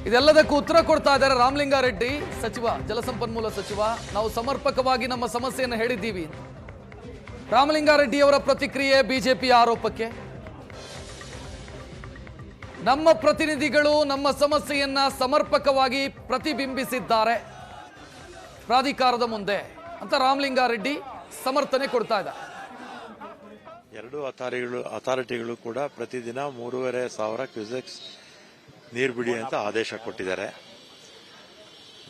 ಇದೆಲ್ಲದಕ್ಕೂ ಉತ್ತರ ಕೊಡ್ತಾ ಇದ್ದಾರೆ ರಾಮಲಿಂಗಾರೆಡ್ಡಿ ಸಚಿವ, ಜಲಸಂಪನ್ಮೂಲ ಸಚಿವ. ನಾವು ಸಮರ್ಪಕವಾಗಿ ನಮ್ಮ ಸಮಸ್ಯೆಯನ್ನು ಹೇಳಿದ್ದೀವಿ. ರಾಮಲಿಂಗಾರೆಡ್ಡಿ ಅವರ ಪ್ರತಿಕ್ರಿಯೆ ಬಿಜೆಪಿಯ ಆರೋಪಕ್ಕೆ. ನಮ್ಮ ಪ್ರತಿನಿಧಿಗಳು ನಮ್ಮ ಸಮಸ್ಯೆಯನ್ನ ಸಮರ್ಪಕವಾಗಿ ಪ್ರತಿಬಿಂಬಿಸಿದ್ದಾರೆ ಪ್ರಾಧಿಕಾರದ ಮುಂದೆ ಅಂತ ರಾಮಲಿಂಗಾರೆಡ್ಡಿ ಸಮರ್ಥನೆ ಕೊಡ್ತಾ ಇದ್ದಾರೆ. ಎರಡು ಅಥಾರಿಟಿಗಳು ಕೂಡ ಪ್ರತಿದಿನ 3,500 ಕ್ಯೂಸೆಕ್ಸ್ ನೀರು ಬಿಡಿ ಅಂತ ಆದೇಶ ಕೊಟ್ಟಿದ್ದಾರೆ.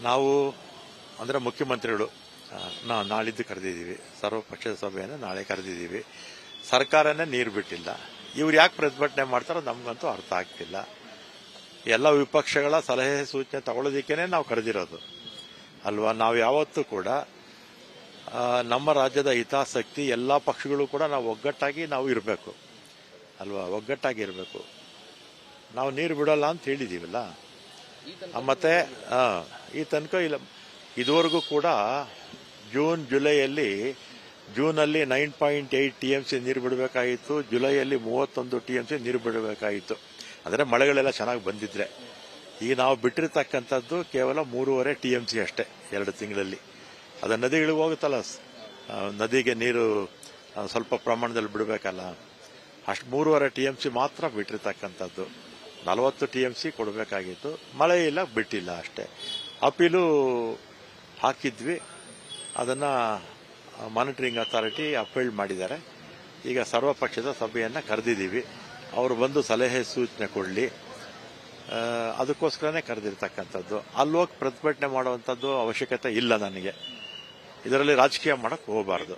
ನಾವು ಅಂದ್ರೆ ಮುಖ್ಯಮಂತ್ರಿಗಳು ನಾಳಿದ್ದು ಕರೆದಿದ್ದೀವಿ, ಸರ್ವಪಕ್ಷದ ಸಭೆಯನ್ನು ನಾಳೆ ಕರೆದಿದ್ದೀವಿ. ಸರ್ಕಾರನೇ ನೀರು ಬಿಟ್ಟಿಲ್ಲ. ಇವ್ರು ಯಾಕೆ ಪ್ರತಿಭಟನೆ ಮಾಡ್ತಾರೋ ನಮ್ಗಂತೂ ಅರ್ಥ ಆಗ್ತಿಲ್ಲ. ಎಲ್ಲ ವಿಪಕ್ಷಗಳ ಸಲಹೆ ಸೂಚನೆ ತಗೊಳ್ಳೋದಿಕ್ಕೇನೆ ನಾವು ಕರೆದಿರೋದು ಅಲ್ವಾ. ನಾವು ಯಾವತ್ತೂ ಕೂಡ ನಮ್ಮ ರಾಜ್ಯದ ಹಿತಾಸಕ್ತಿ ಎಲ್ಲ ಪಕ್ಷಗಳು ಕೂಡ ನಾವು ಒಗ್ಗಟ್ಟಾಗಿ ನಾವು ಇರಬೇಕು ಅಲ್ವಾ, ಒಗ್ಗಟ್ಟಾಗಿ ಇರಬೇಕು. ನಾವು ನೀರು ಬಿಡೋಲ್ಲ ಅಂತ ಹೇಳಿದೀವಲ್ಲ. ಮತ್ತೆ ಈ ತನಕ ಇಲ್ಲ, ಇದುವರೆಗೂ ಕೂಡ ಜೂನಲ್ಲಿ 9.8 TMC ನೀರು ಬಿಡಬೇಕಾಗಿತ್ತು. ಜುಲೈಯಲ್ಲಿ 31 TMC ನೀರು ಬಿಡಬೇಕಾಗಿತ್ತು. ಅಂದರೆ ಮಳೆಗಳೆಲ್ಲ ಚೆನ್ನಾಗಿ ಬಂದಿದ್ರೆ. ಈಗ ನಾವು ಬಿಟ್ಟಿರ್ತಕ್ಕಂಥದ್ದು ಕೇವಲ 3.5 TMC ಅಷ್ಟೇ 2 ತಿಂಗಳಲ್ಲಿ. ಅದು ನದಿಗಳಿಗೆ ಹೋಗುತ್ತಲ್ಲ, ನದಿಗೆ ನೀರು ಸ್ವಲ್ಪ ಪ್ರಮಾಣದಲ್ಲಿ ಬಿಡಬೇಕಲ್ಲ, ಅಷ್ಟು 3.5 TMC ಮಾತ್ರ ಬಿಟ್ಟಿರ್ತಕ್ಕಂಥದ್ದು. 40 TMC ಕೊಡಬೇಕಾಗಿತ್ತು. ಮಳೆ ಇಲ್ಲ, ಬಿಟ್ಟಿಲ್ಲ ಅಷ್ಟೇ. ಅಪೀಲು ಹಾಕಿದ್ವಿ, ಅದನ್ನ ಮಾನಿಟರಿಂಗ್ ಅಥಾರಿಟಿ ಅಪೀಲ್ ಮಾಡಿದ್ದಾರೆ. ಈಗ ಸರ್ವಪಕ್ಷದ ಸಭೆಯನ್ನ ಕರೆದಿದ್ದೀವಿ. ಅವರು ಬಂದು ಸಲಹೆ ಸೂಚನೆ ಕೊಡಲಿ, ಅದಕ್ಕೋಸ್ಕರನೇ ಕರೆದಿರ್ತಕ್ಕಂಥದ್ದು. ಅಲ್ಲೋಗಿ ಪ್ರತಿಭಟನೆ ಮಾಡುವಂಥದ್ದು ಅವಶ್ಯಕತೆ ಇಲ್ಲ ನನಗೆ. ಇದರಲ್ಲಿ ರಾಜಕೀಯ ಮಾಡಕ್ ಹೋಗಬಾರದು.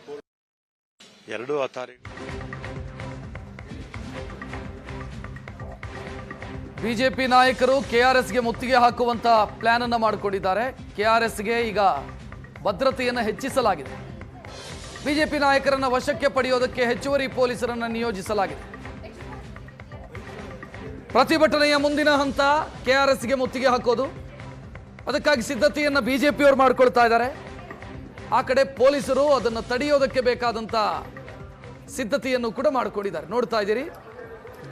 ಎರಡು ಅಥಾರಿಟಿ ಬಿಜೆಪಿ ನಾಯಕರು ಕೆಆರ್ಎಸ್ಗೆ ಮುತ್ತಿಗೆ ಹಾಕುವಂತ ಪ್ಲಾನ್ ಅನ್ನ ಮಾಡಿಕೊಂಡಿದ್ದಾರೆ. ಕೆಆರ್ಎಸ್ಗೆ ಈಗ ಭದ್ರತೆಯನ್ನು ಹೆಚ್ಚಿಸಲಾಗಿದೆ. ಬಿಜೆಪಿ ನಾಯಕರನ್ನ ವಶಕ್ಕೆ ಪಡೆಯೋದಕ್ಕೆ ಹೆಚ್ಚುವರಿ ಪೊಲೀಸರನ್ನ ನಿಯೋಜಿಸಲಾಗಿದೆ. ಪ್ರತಿಭಟನೆಯ ಮುಂದಿನ ಹಂತ ಕೆಆರ್ಎಸ್ಗೆ ಮುತ್ತಿಗೆ ಹಾಕೋದು. ಅದಕ್ಕಾಗಿ ಸಿದ್ಧತೆಯನ್ನ ಬಿಜೆಪಿಯವರು ಮಾಡಿಕೊಳ್ತಾ ಇದ್ದಾರೆ. ಆ ಕಡೆ ಪೊಲೀಸರು ಅದನ್ನು ತಡೆಯೋದಕ್ಕೆ ಬೇಕಾದಂತ ಸಿದ್ಧತೆಯನ್ನು ಕೂಡ ಮಾಡಿಕೊಂಡಿದ್ದಾರೆ. ನೋಡ್ತಾ ಇದ್ದೀರಿ,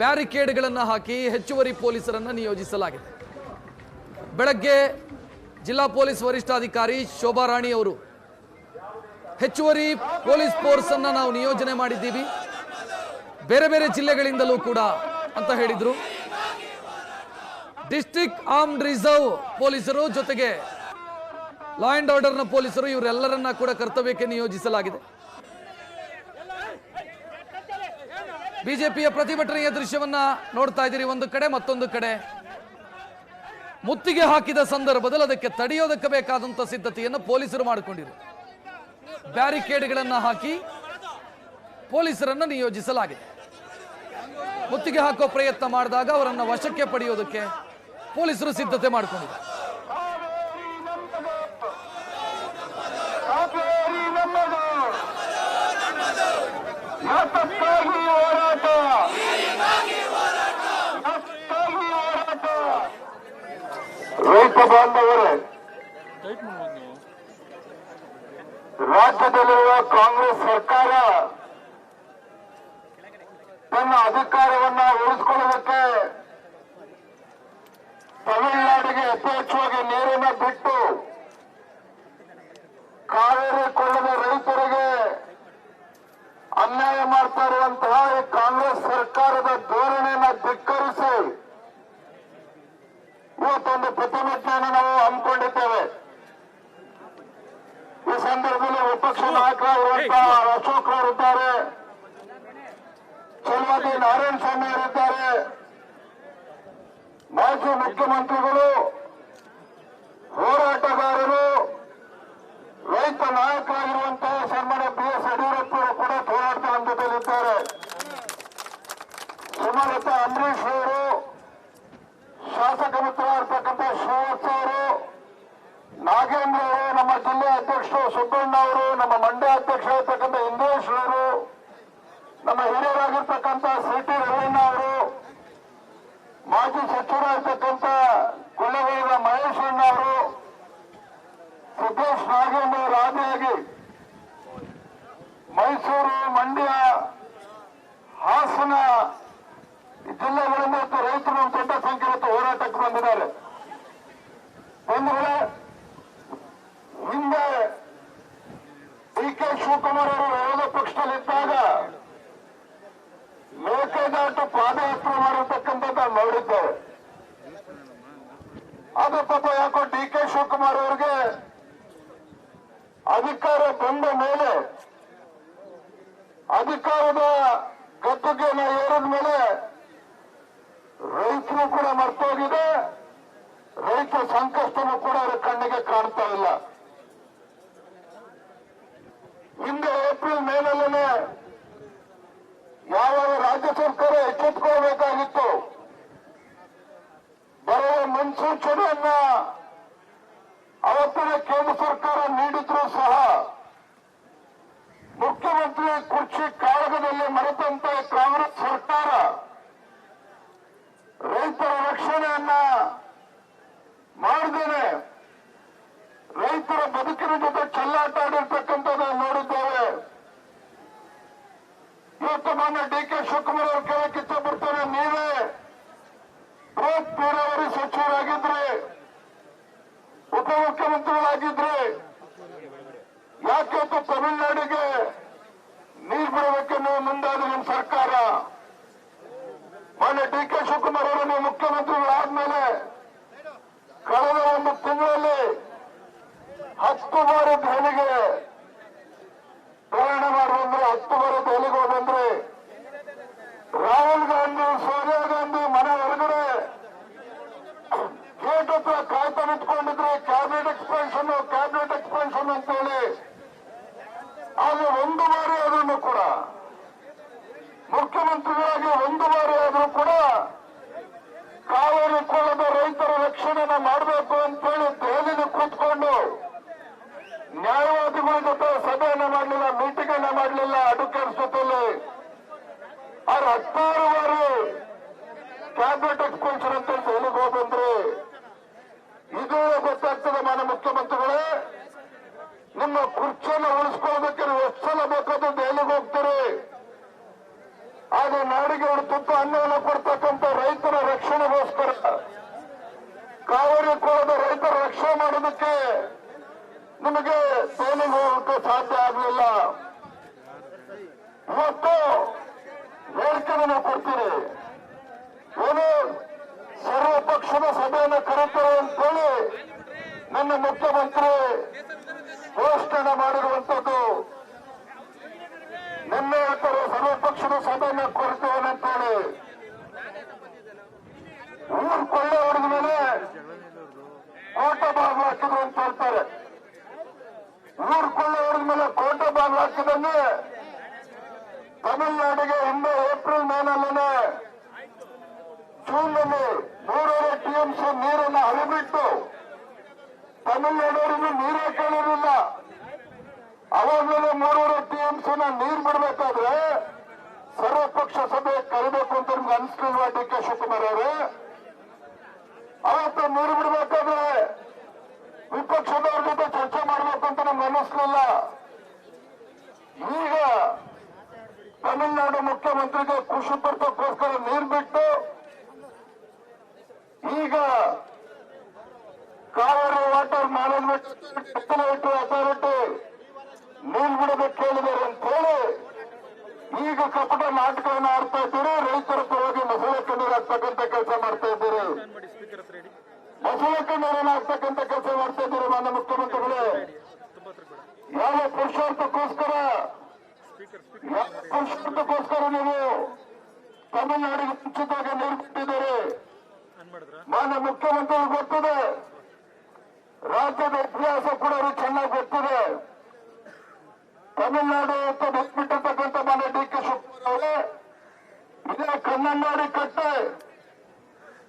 ಬ್ಯಾರಿಕೇಡ್ಗಳನ್ನು ಹಾಕಿ ಹೆಚ್ಚುವರಿ ಪೊಲೀಸರನ್ನು ನಿಯೋಜಿಸಲಾಗಿದೆ. ಬೆಳಗ್ಗೆ ಜಿಲ್ಲಾ ಪೊಲೀಸ್ ವರಿಷ್ಠಾಧಿಕಾರಿ ಶೋಭಾ ರಾಣಿ ಅವರು ಹೆಚ್ಚುವರಿ ಪೊಲೀಸ್ ಫೋರ್ಸ್ ಅನ್ನ ನಾವು ನಿಯೋಜನೆ ಮಾಡಿದ್ದೀವಿ, ಬೇರೆ ಬೇರೆ ಜಿಲ್ಲೆಗಳಿಂದಲೂ ಕೂಡ ಅಂತ ಹೇಳಿದ್ರು. ಡಿಸ್ಟ್ರಿಕ್ಟ್ ಆರ್ಮ್ಡ್ ರಿಸರ್ವ್ ಪೊಲೀಸರು ಜೊತೆಗೆ ಲಾ ಅಂಡ್ ಆರ್ಡರ್ನ ಪೊಲೀಸರು ಇವರೆಲ್ಲರನ್ನ ಕೂಡ ಕರ್ತವ್ಯಕ್ಕೆ ನಿಯೋಜಿಸಲಾಗಿದೆ. ಬಿಜೆಪಿಯ ಪ್ರತಿಭಟನೆಯ ದೃಶ್ಯವನ್ನ ನೋಡ್ತಾ ಇದ್ದೀರಿ. ಒಂದು ಕಡೆ ಮತ್ತೊಂದು ಕಡೆ ಮುತ್ತಿಗೆ ಹಾಕಿದ ಸಂದರ್ಭದಲ್ಲಿ ಅದಕ್ಕೆ ತಡೆಯೋದಕ್ಕೆ ಬೇಕಾದಂತ ಸಿದ್ಧತೆಯನ್ನು ಪೊಲೀಸರು ಮಾಡಿಕೊಂಡಿರು. ಬ್ಯಾರಿಕೇಡ್ಗಳನ್ನ ಹಾಕಿ ಪೊಲೀಸರನ್ನ ನಿಯೋಜಿಸಲಾಗಿದೆ. ಮುತ್ತಿಗೆ ಹಾಕೋ ಪ್ರಯತ್ನ ಮಾಡಿದಾಗ ಅವರನ್ನ ವಶಕ್ಕೆ ಪಡೆಯೋದಕ್ಕೆ ಪೊಲೀಸರು ಸಿದ್ಧತೆ ಮಾಡಿಕೊಂಡಿದ್ದಾರೆ. ರೈತ ಬಾಂಧವರೇ, ರಾಜ್ಯದಲ್ಲಿರುವ ಕಾಂಗ್ರೆಸ್ ಸರ್ಕಾರ ತನ್ನ ಅಧಿಕಾರವನ್ನ ಉಳಿಸಿಕೊಳ್ಳುವುದಕ್ಕೆ ತಮಿಳುನಾಡಿಗೆ ಯಥೇಚ್ಛವಾಗಿ ನೀರನ್ನು ಬಿಟ್ಟು ಕಾವೇರಿ ಕೊಳ್ಳದ ರೈತರಿಗೆ ಅನ್ಯಾಯ ಮಾಡ್ತಾ ಇರುವಂತಹ ಈ ಕಾಂಗ್ರೆಸ್ ಸರ್ಕಾರದ ಧೋರಣೆಯನ್ನು ಧಿಕ್ಕರಿಸಿ ಇವತ್ತೊಂದು ಪ್ರತಿಭಟನೆಯನ್ನು ನಾವು ಹಮ್ಮಿಕೊಂಡಿದ್ದೇವೆ. ಈ ಸಂದರ್ಭದಲ್ಲಿ ವಿಪಕ್ಷ ನಾಯಕರಾಗಿರುವಂತಹ ಅಶೋಕ್ ಅವರಿದ್ದಾರೆ, ಶ್ರೀಮತಿ ನಾರಾಯಣ ಸ್ವಾಮಿ ಅವರಿದ್ದಾರೆ, ಮಾಜಿ ಮುಖ್ಯಮಂತ್ರಿಗಳು, ಹೋರಾಟಗಾರರು, ರೈತ ನಾಯಕರಾಗಿರುವಂತಹ ಸನ್ಮಾನ್ಯ BS ಯಡಿಯೂರಪ್ಪ ಅವರು ಕೂಡ ಹೋರಾಟದ ಹಂತದಲ್ಲಿದ್ದಾರೆ. ಸುಮಲತಾ ಅಂಬರೀಶ್ ಅವರು, ಶಾಸಕ ಮಿತ್ರರಾಗಿರ್ತಕ್ಕಂಥ ಶ್ರೀವತ್ಸ ಅವರು, ನಾಗೇಂದ್ರ ಅವರು, ನಮ್ಮ ಜಿಲ್ಲೆ ಅಧ್ಯಕ್ಷರು ಸುಬ್ಬಣ್ಣ ಅವರು, ನಮ್ಮ ಮಂಡ್ಯ ಅಧ್ಯಕ್ಷರಾಗಿರ್ತಕ್ಕಂಥ ಇಂದೇಶ್ ಅವರು, ನಮ್ಮ ಹಿರಿಯರಾಗಿರ್ತಕ್ಕಂಥ CT ರವೀಣ್ಣ ಅವರು, ಮಾಜಿ ಸಚಿವರಾಗಿರ್ತಕ್ಕಂಥ ಕೊಳ್ಳೇಗಾಲದ ಮಹೇಶಣ್ಣ ಅವರು, ಸಿದ್ದೇಶ್ ನಾಗೇಂದ್ರ ಆದಿಯಾಗಿ ಮೈಸೂರು, ಮಂಡ್ಯ, ಹಾಸನ ಜಿಲ್ಲೆಗಳಿಂದ ರೈತರು ದೊಡ್ಡ ಸಂಖ್ಯೆಯಲ್ಲಿ ಹೋರಾಟಕ್ಕೆ ಬಂದಿದ್ದಾರೆ. ಬೀದಿನಾಟು ಪಾದಯಾತ್ರೆ ಮಾಡಿರ್ತಕ್ಕಂಥದ್ದು ನೋಡಿದ್ದೇವೆ. ಅದು ಪಾಪ ಯಾಕೋ DK ಶಿವಕುಮಾರ್ ಅವರಿಗೆ ಅಧಿಕಾರ ಬಂದ ಮೇಲೆ, ಅಧಿಕಾರದ ಗದ್ದುಗೆನ ಏರಿದ ಮೇಲೆ ರೈತರು ಕೂಡ ಮರ್ತೋಗಿದೆ, ರೈತರ ಸಂಕಷ್ಟನೂ ಕೂಡ ಅವರ ಕಣ್ಣಿಗೆ ಕಾಣ್ತಾ ಇಲ್ಲ. ಹಿಂದೆ ಏಪ್ರಿಲ್ ಮೇನಲ್ಲೇ ಯಾವಾಗ ರಾಜ್ಯ ಸರ್ಕಾರ ಎಚ್ಚೆತ್ತುಕೊಳ್ಬೇಕಾಗಿತ್ತು, ಬರುವ ಮುನ್ಸೂಚನೆಯನ್ನ ಅವತ್ತಿನ ಕೇಂದ್ರ ಸರ್ಕಾರ ನೀಡಿದ್ರೂ ಸಹ ಮುಖ್ಯಮಂತ್ರಿ ಕುರ್ಚಿ ಕಾಳಗದಲ್ಲಿ ಮರೆತಂತ ಕಾಂಗ್ರೆಸ್ ಸರ್ಕಾರ ರೈತರ ರಕ್ಷಣೆಯನ್ನ ಮಾಡದೇನೆ ರೈತರ ಬದುಕಿನ ಜೊತೆ ಚೆಲ್ಲಾಟ ಆಡಿರ್ತಕ್ಕಂಥದ್ದು ನೋಡಿದ್ದೇವೆ. ಇವತ್ತು ಮಾನ್ಯ DK ಶಿವಕುಮಾರ್ ಅವರು ಕೇಳಕ್ಕೆ ಇಷ್ಟಪಡ್ತಾರೆ, ನೀವೇ ಬೃಹತ್ ನೀರಾವರಿ ಸಚಿವರಾಗಿದ್ರಿ, ಉಪಮುಖ್ಯಮಂತ್ರಿಗಳಾಗಿದ್ರಿ, ಯಾಕೆ ತಮಿಳುನಾಡಿಗೆ ನೀರು ಬಿಡೋದಕ್ಕೆ ನೀವು ಮುಂದಾದ ನಿಮ್ಮ ಸರ್ಕಾರ? ಮಾನ್ಯ DK ಶಿವಕುಮಾರ್ ಅವರು ನೀವು ಮುಖ್ಯಮಂತ್ರಿಗಳಾದ್ಮೇಲೆ ಕಳೆದ ಒಂದು ತಿಂಗಳಲ್ಲಿ 10 ಬಾರಿ ದೆಹಲಿಗೆ ಪ್ರಯಾಣ ಮಾಡುವಂದ್ರೆ, 10 ಬಾರಿ ದೆಹಲಿಗೆ ಹೋದಂದ್ರೆ, ರಾಹುಲ್ ಗಾಂಧಿ, ಸೋನಿಯಾ ಗಾಂಧಿ ಮನೆ ಹೊರಗಡೆ ಗೇಟ್ ಹತ್ರ ಕಾಯ್ತಾ ನಿಂತ್ಕೊಂಡಿದ್ರೆ ಕ್ಯಾಬಿನೆಟ್ ಎಕ್ಸ್ಪೆನ್ಷನ್ ಅಂತ ಹೇಳಿ. ಆಗ 1 ಬಾರಿ ಆದ್ರೂ ಕೂಡ ಮುಖ್ಯಮಂತ್ರಿಗಳಾಗಿ 1 ಬಾರಿ ಆದ್ರೂ ಕೂಡ ಕಾವೇರಿ ಕೊಳ್ಳದ ರೈತರ ರಕ್ಷಣೆನ ಮಾಡಬೇಕು ಅಂತೇಳಿ ದೆಹಲಿಗೆ ಕೂತ್ಕೊಂಡು ನ್ಯಾಯವಾದಿಗಳ ಜೊತೆ ಸಭೆಯನ್ನ ಮಾಡಲಿಲ್ಲ, ಮೀಟಿಂಗ್ ಅನ್ನ ಮಾಡಲಿಲ್ಲ ಅಡ್ವೊಕೇಟ್ಸ್ ಜೊತೆಲಿ. ಅವ್ರು 16 ಬಾರಿ ಕ್ಯಾಬಿನೆಟ್ ಎಕ್ಸ್ಪೆನ್ಷನ್ ಅಂತ ದೆಹಲಿಗೆ ಹೋಗ್ಬಂದ್ರೆ. ಇದು ಗೊತ್ತಾಗ್ತದೆ ಮಾನ್ಯ ಮುಖ್ಯಮಂತ್ರಿಗಳೇ, ನಿಮ್ಮ ಕುರ್ಚಿಯನ್ನು ಉಳಿಸ್ಕೊಳ್ಳೋದಕ್ಕೆ ನೀವು ಎಷ್ಟು ಸಲ ಬೇಕಾದ್ರೂ ದೆಹಲಿಗೆ ಹೋಗ್ತೀರಿ. ಆದ್ರೆ ನಾಡಿಗೆ ಅವರು ತುತ್ತು ಅನ್ನವನ್ನು ಕೊಡ್ತಕ್ಕಂಥ ರೈತರ ರಕ್ಷಣೆಗೋಸ್ಕರ, ಕಾವೇರಿ ಕೊಳ್ಳದ ರೈತರ ರಕ್ಷಣೆ ಮಾಡೋದಕ್ಕೆ ನಿಮಗೆ ದೆಹಲಿಗೆ ಹೋಗಕ್ಕೆ ಸಾಧ್ಯ ಆಗಲಿಲ್ಲ. ಇವತ್ತು ಹೇಳಿಕೆಯನ್ನು ಕೊಡ್ತೀರಿ, ಏನು ಸರ್ವ ಪಕ್ಷದ ಸಭೆಯನ್ನು ಕರೀತಾರೆ ಅಂತೇಳಿ ನನ್ನ ಮುಖ್ಯಮಂತ್ರಿ ಘೋಷಣೆ ಮಾಡಿರುವಂತದ್ದು. ನಿನ್ನೆ ಹೇಳ್ತಾರೆ ಸರ್ವಪಕ್ಷದ ಸಭೆಯನ್ನು ಕೊಡ್ತೇವೆ ಅಂತೇಳಿ. ಊರು ಕೊಳ್ಳೆ ಹೊಡೆದ ಮೇಲೆ ಕೋಟೆ ಬಾಗಿಲು ಹಾಕಿದ್ರು ಅಂತ ಹೇಳ್ತಾರೆ. ಊರು ಕೊಳ್ಳೆ ಹೊಡೆದ ಮೇಲೆ ಕೋಟೆ ಬಾಗಿಲು ಹಾಕಿದಂಗೆ ತಮಿಳುನಾಡಿಗೆ ಹಿಂದೆ ಏಪ್ರಿಲ್ ಮೇನಲ್ಲೇ ಜೂನ್ನಲ್ಲಿ 3.5 TMC ನೀರನ್ನು ಹರಿಬಿಟ್ಟು ತಮಿಳುನಾಡವರಿಗೆ ನೀರೇ ಕೇಳಿರಲಿಲ್ಲ. ಅವಾಗಲೇ 3.5 TMC ನೀರು ಬಿಡಬೇಕಾದ್ರೆ ಸರ್ವಪಕ್ಷ ಸಭೆ ಕರಿಬೇಕು ಅಂತ ನಿಮ್ಗೆ ಅನಿಸ್ಲಿಲ್ವಾ DK ಶಿವಕುಮಾರ್ ಅವರೇ? ಅವತ್ತು ನೀರು ಬಿಡಬೇಕಾದ್ರೆ ವಿಪಕ್ಷದವ್ರ ಜೊತೆ ಚರ್ಚೆ ಮಾಡಬೇಕು ಅಂತ ನಮ್ಗೆ ಅನ್ನಿಸ್ಲಿಲ್ಲ. ಈಗ ತಮಿಳುನಾಡು ಮುಖ್ಯಮಂತ್ರಿಗೆ ಖುಷಿ ಪಡಿಸೋಕ್ಕೋಸ್ಕರ ನೀರು ಬಿಟ್ಟು ಈಗ ಕಾವೇರಿ ವಾಟರ್ ಮ್ಯಾನೇಜ್ಮೆಂಟ್ ಅಥಾರಿಟಿ ನೀರು ಬಿಡೋದಕ್ಕೆ ಹೇಳಿದ್ದಾರೆ ಅಂತ ಹೇಳಿ ಈಗ ಕಪಟ ನಾಟಕವನ್ನು ಆಡ್ತಾ ಇದ್ದೀರಿ. ರೈತರ ಪರವಾಗಿ ಮೊಸಳೆ ಕಣ್ಣೀರು ಹಾಕ್ತಕ್ಕಂಥ ಕೆಲಸ ಮಾಡ್ತಾ ಇದ್ದೀರಿ, ಮೊಸಳೆ ಕಣ್ಣೀರನ್ನು ಹಾಕ್ತಕ್ಕಂಥ ಕೆಲಸ ಮಾಡ್ತಾ ಇದ್ದೀರಿ. ಮಾನ್ಯ ಮುಖ್ಯಮಂತ್ರಿಗಳೇ, ಯಾವ ಪುರುಷಾರ್ಥಕ್ಕೋಸ್ಕರ ನೀವು ತಮಿಳುನಾಡಿಗೆ ಮುಂಚಿತವಾಗಿ ನೀರು ಬಿಟ್ಟಿದ್ದೀರಿ? ಮಾನ್ಯ ಮುಖ್ಯಮಂತ್ರಿಗಳು ಗೊತ್ತಿದೆ, ರಾಜ್ಯದ ಇತಿಹಾಸ ಕೂಡ ಅವ್ರಿಗೆ ಚೆನ್ನಾಗಿ ಗೊತ್ತಿದೆ. ತಮಿಳುನಾಡು ಅಂತ ಬಿಟ್ಬಿಟ್ಟಿರ್ತಕ್ಕಂಥ ಮಾನ್ಯ DK ಶಿವಕುಮಾರ್ ಅವರೇ, ಇದೇ ಕನ್ನಂಬಾಡಿ ಕಟ್ಟೆ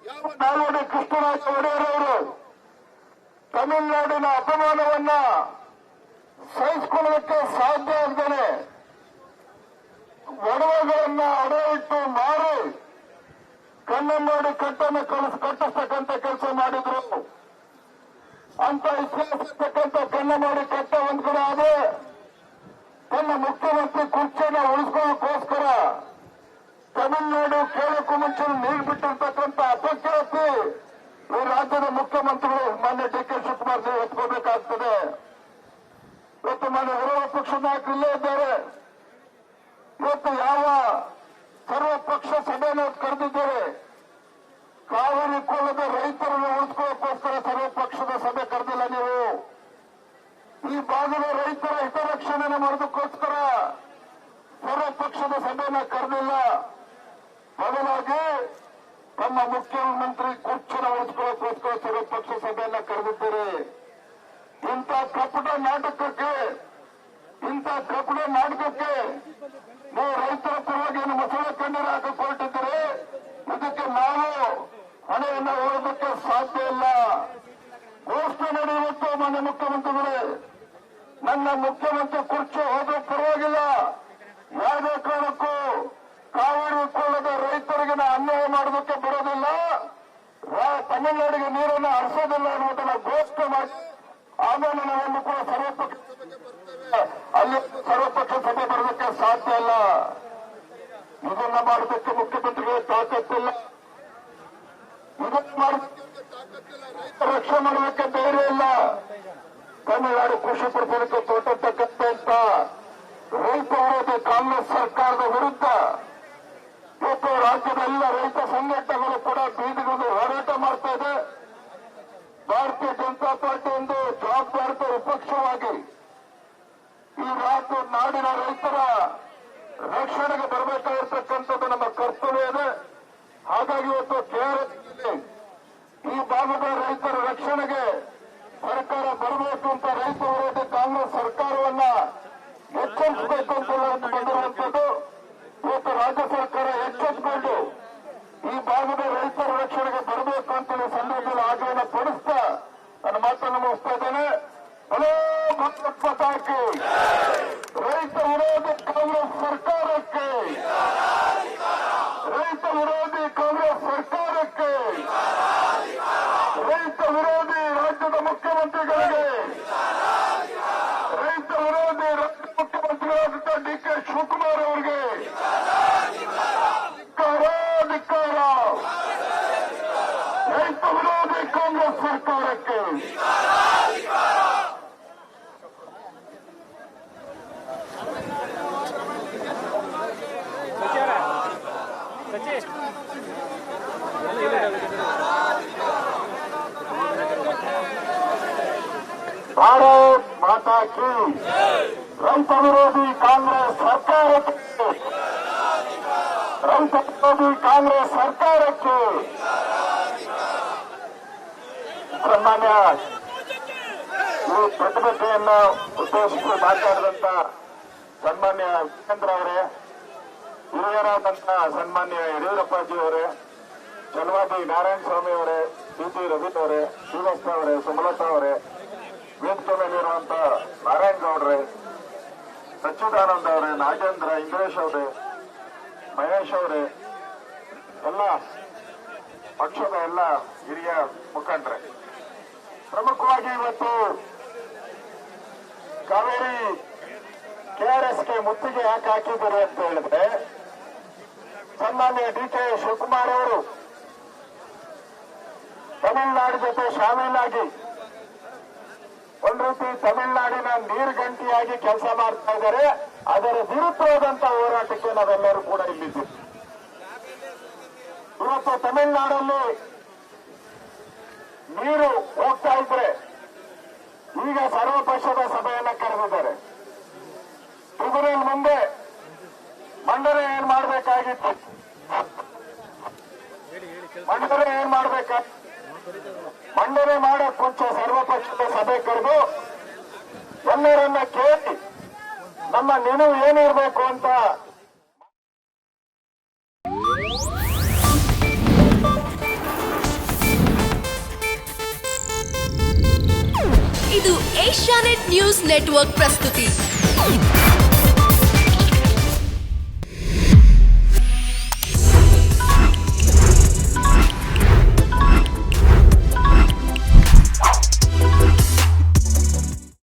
ಯಾವ ನಾಲ್ವಡಿ ಕೃಷ್ಣರಾಜ ಒಡೆಯರ್ ಅವರು ತಮಿಳುನಾಡಿನ ಅಪಮಾನವನ್ನ ಸಹಿಸಿಕೊಳ್ಳೋದಕ್ಕೆ ಸಾಧ್ಯ ಆಗದೇನೆ ಒಡವೆಗಳನ್ನ ಅಡೆ ಇಟ್ಟು ಮಾರಿ ಕನ್ನಂಬಾಡಿ ಕಟ್ಟನ್ನು ಕಟ್ಟಿಸ್ತಕ್ಕಂಥ ಕೆಲಸ ಮಾಡಿದ್ರು. ಅಂತ ಇತಿಹಾಸ ಕನ್ನಂಬಾಡಿ ಕಟ್ಟ ಒಂದ್ ಕಡೆ ಆದ್ರೆ ತನ್ನ ಮುಖ್ಯಮಂತ್ರಿ ಕುರ್ಚಿಯನ್ನು ಉಳಿಸ್ಕೊಳ್ಳೋಕ್ಕೋಸ್ಕರ ತಮಿಳುನಾಡು ಕೇಳಕ್ಕೂ ಮುಂಚೆ ನೀರು ಬಿಟ್ಟಿರ್ತಕ್ಕಂಥ ಅಪಖ್ಯಾತಿ ಈ ರಾಜ್ಯದ ಮುಖ್ಯಮಂತ್ರಿಗಳು ಮಾನ್ಯ DK ಶಿವಕುಮಾರ್ ನೀವು ಎತ್ಕೋಬೇಕಾಗ್ತದೆ. ಇವತ್ತು ಮಾನ್ಯ ವಿರೋಧ ಪಕ್ಷದ ನಾಯಕರು ಇಲ್ಲೇ ಇದ್ದಾರೆ. ಇವತ್ತು ಯಾವ ಸರ್ವ ಪಕ್ಷ ಸಭೆ ಸಭೆಯನ್ನು ಕರೆದಿದ್ದೇವೆ. ಕಾವೇರಿ ಕೊಳ್ಳದ ರೈತರನ್ನು ಉಳಿಸ್ಕೊಳ್ಳೋಕ್ಕೋಸ್ಕರ ಸರ್ವಪಕ್ಷದ ಸಭೆ ಕರೆದಿಲ್ಲ ನೀವು. ಈ ಭಾಗದ ರೈತರ ಹಿತರಕ್ಷಣೆ ಮಾಡೋದಕ್ಕೋಸ್ಕರ ಸರ್ವಪಕ್ಷದ ಸಭೆಯನ್ನ ಕರೆದಿಲ್ಲ. ಬದಲಾಗಿ ತಮ್ಮ ಮುಖ್ಯಮಂತ್ರಿ ಕುರ್ಚಿನ ಉಳಿಸ್ಕೊಳ್ಳೋಕ್ಕೋಸ್ಕರ ಸರ್ವಪಕ್ಷ ಸಭೆಯನ್ನ ಕರೆದಿದ್ದೀರಿ. ಇಂಥ ಕಪಟ ನಾಟಕಕ್ಕೆ ನೀವು ರೈತರ ಪರವಾಗಿ ಮೊಸಳೆ ಕಣ್ಣೀರು ಹಾಕಕ್ಕೆ ಹೊರಟಿದ್ದೀರಿ. ಇದಕ್ಕೆ ನಾವು ಹಣೆಯನ್ನು ಓದೋದಕ್ಕೆ ಸಾಧ್ಯ ಇಲ್ಲ. ಘೋಷಣೆ ನಡೆಯುವತ್ತು ಮಾನ್ಯ ಮುಖ್ಯಮಂತ್ರಿಗಳೇ, ನನ್ನ ಮುಖ್ಯಮಂತ್ರಿ ಕುರ್ಚಿ ಹೋದ್ರೂ ಪರವಾಗಿಲ್ಲ, ಯಾವುದೇ ಕಾರಣಕ್ಕೂ ಕಾವೇರಿ ಕೊಳ್ಳದ ರೈತರಿಗೆ ಅನ್ಯಾಯ ಮಾಡೋದಕ್ಕೆ ಬರೋದಿಲ್ಲ, ತಮಿಳುನಾಡಿಗೆ ನೀರನ್ನು ಹರಿಸೋದಿಲ್ಲ ಅನ್ನೋದನ್ನ ಘೋಷಣೆ ಮಾಡಿ ಆಮೇಲೆ ನಾವನ್ನು ಕೂಡ ಸರ್ವಪಕ್ಷ ಸಭೆ ಬರೋದಕ್ಕೆ ಸಾಧ್ಯ ಇಲ್ಲ. ಇದನ್ನ ಮಾಡೋದಕ್ಕೆ ಮುಖ್ಯಮಂತ್ರಿಗಳಿಗೆ ತಾಕತ್ತಿಲ್ಲ. ಇದನ್ನ ಮಾಡೋದಕ್ಕೆ ರಕ್ಷಣೆ ಮಾಡೋದಕ್ಕೆ ಧೈರ್ಯ ಇಲ್ಲ. ತಮಿಳುನಾಡು ಕೃಷಿ ಪ್ರದೇಶಕ್ಕೆ ತೋಟತಕ್ಕಂತೆ ಅಂತ ರೈತ ವಿರೋಧಿ ಕಾಂಗ್ರೆಸ್ ಸರ್ಕಾರದ ವಿರುದ್ಧ ಇವತ್ತು ರಾಜ್ಯದ ಎಲ್ಲ ರೈತ ಸಂಘಟನೆಗಳು ಕೂಡ ಬೀದಿಗಿಳಿದು ಹೋರಾಟ ಮಾಡ್ತಾ ಇದೆ. ಭಾರತೀಯ ಜನತಾ ಪಾರ್ಟಿ ಒಂದು ಜವಾಬ್ದಾರಿತ ವಿಪಕ್ಷವಾಗಿ ಈ ರಾಜ್ಯ ನಾಡಿನ ರೈತರ ರಕ್ಷಣೆಗೆ ಬರಬೇಕಾಗಿರ್ತಕ್ಕಂಥದ್ದು ನಮ್ಮ ಕರ್ತವ್ಯ ಇದೆ. ಹಾಗಾಗಿ ಇವತ್ತು ಕೆಆರ್ಎಸ್ ಈ ಭಾಗದ ರೈತರ ರಕ್ಷಣೆಗೆ ಸರ್ಕಾರ ಬರಬೇಕು ಅಂತ ರೈತ ವಿರೋಧಿ ಕಾಂಗ್ರೆಸ್ ಸರ್ಕಾರವನ್ನ ಎಚ್ಚರಿಸಬೇಕು ಅಂತ ಬಂದಿರುವಂತದ್ದು. ಇವತ್ತು ರಾಜ್ಯ ಸರ್ಕಾರ ಎಚ್ಚೆತ್ತುಕೊಂಡು ಈ ಭಾಗದ ರೈತರ ರಕ್ಷಣೆಗೆ ಬರಬೇಕು ಅಂತ ಸಂದರ್ಭದಲ್ಲಿ ಆಗ್ರಹ ಪಡಿಸ್ತಾ ನನ್ನ ಮಾತನ್ನು ಮುಗಿಸ್ತಾ ಇದ್ದೇನೆ. ಹಲೋ ಭಾರತ್ ಮಾತಾ ಕಿ ರೈತ ವಿರೋಧಿ ಕಾಂಗ್ರೆಸ್ ಸರ್ಕಾರಕ್ಕೆ, ರೈತ ವಿರೋಧಿ ಕಾಂಗ್ರೆಸ್ ಸರ್ಕಾರಕ್ಕೆ, ರೈತ ವಿರೋಧಿ ರಾಜ್ಯದ ಮುಖ್ಯಮಂತ್ರಿಗಳಿಗೆ, ರೈತ ವಿರೋಧಿ ರಾಜ್ಯ ಮುಖ್ಯಮಂತ್ರಿಗಳಾದಂತಹ ಡಿಕೆ ಶಿವಕುಮಾರ್ ಅವರಿಗೆ ಧಿಕ್ಕಾರ, ರೈತ ವಿರೋಧಿ ಕಾಂಗ್ರೆಸ್ ಸರ್ಕಾರಕ್ಕೆ. ಭಾರತ್ ಮಾತಾ ಕಿ ರೈತ ವಿರೋಧಿ ಕಾಂಗ್ರೆಸ್ ಸರ್ಕಾರಕ್ಕೆ, ರೈತ ವಿರೋಧಿ ಕಾಂಗ್ರೆಸ್ ಸರ್ಕಾರಕ್ಕೆ. ಸನ್ಮಾನ್ಯ ಈ ಪ್ರತಿಭಟನೆಯನ್ನ ಉದ್ದೇಶಿಸಿ ಮಾತನಾಡಿದಂತ ಸನ್ಮಾನ್ಯ ವೀರೇಂದ್ರ ಅವರೇ, ಹಿರಿಯರಾದಂತ ಸನ್ಮಾನ್ಯ ಯಡಿಯೂರಪ್ಪಾಜಿ ಅವರೇ, ಚಲವಾದಿ ನಾರಾಯಣ ಸ್ವಾಮಿ ಅವರೇ, ಸಿ ರವಿ ಅವರೇ, ಶ್ರೀವತ್ಸ ಅವರೇ, ಸುಮಲತಾ ಅವರೇ, ವೇದಿಕೆ ಮೇಲಿರುವಂತ ನಾರಾಯಣ ಗೌಡ್ರೆ, ಸಚ್ಚಿದಾನಂದ ಅವರೇ, ನಾಗೇಂದ್ರ, ಇಂದ್ರೇಶ್ ಅವರೇ, ಮಹೇಶ್ ಅವರೇ, ಎಲ್ಲ ಪಕ್ಷದ ಎಲ್ಲ ಹಿರಿಯ ಮುಖಂಡರೇ, ಪ್ರಮುಖವಾಗಿ ಇವತ್ತು ಕಾವೇರಿ ಕೆಆರ್ಎಸ್ಗೆ ಮುತ್ತಿಗೆ ಯಾಕೆ ಹಾಕಿದ್ದಾರೆ ಅಂತ ಹೇಳಿದ್ರೆ, ಸನ್ಮಾನ್ಯ ಡಿಕೆ ಶಿವಕುಮಾರ್ ಅವರು ತಮಿಳುನಾಡು ಜೊತೆ ಶಾಮೀಲಾಗಿ ಒಂದು ರೀತಿ ತಮಿಳುನಾಡಿನ ನೀರುಗಂಟಿಯಾಗಿ ಕೆಲಸ ಮಾಡ್ತಾ ಇದ್ದಾರೆ. ಅದರ ವಿರುದ್ಧವಾದಂತ ಹೋರಾಟಕ್ಕೆ ನಾವೆಲ್ಲರೂ ಕೂಡ ಇಲ್ಲಿದ್ದೀವಿ. ಇವತ್ತು ತಮಿಳುನಾಡಲ್ಲಿ ನೀರು ಹೋಗ್ತಾ ಇದ್ರೆ ಈಗ ಸರ್ವಪಕ್ಷದ ಸಭೆಯನ್ನ ಕರೆದಿದ್ದಾರೆ. ಟ್ರಿಬ್ಯುನಲ್ ಮುಂದೆ ಮಂಡನೆ ಏನ್ ಮಾಡಬೇಕಾಗಿತ್ತು, ಮಂಡನೆ ಮಾಡಕ್ ಮುಂಚೆ ಸರ್ವಪಕ್ಷದ ಸಭೆ ಕರೆದು ಎಲ್ಲರನ್ನ ಕೇಳಿ ನಮ್ಮ ನಿಲುವು ಏನಿರಬೇಕು ಅಂತ. ಇದು ಏಷ್ಯಾನೆಟ್ ನ್ಯೂಸ್ ನೆಟ್ವರ್ಕ್ ಪ್ರಸ್ತುತಿ.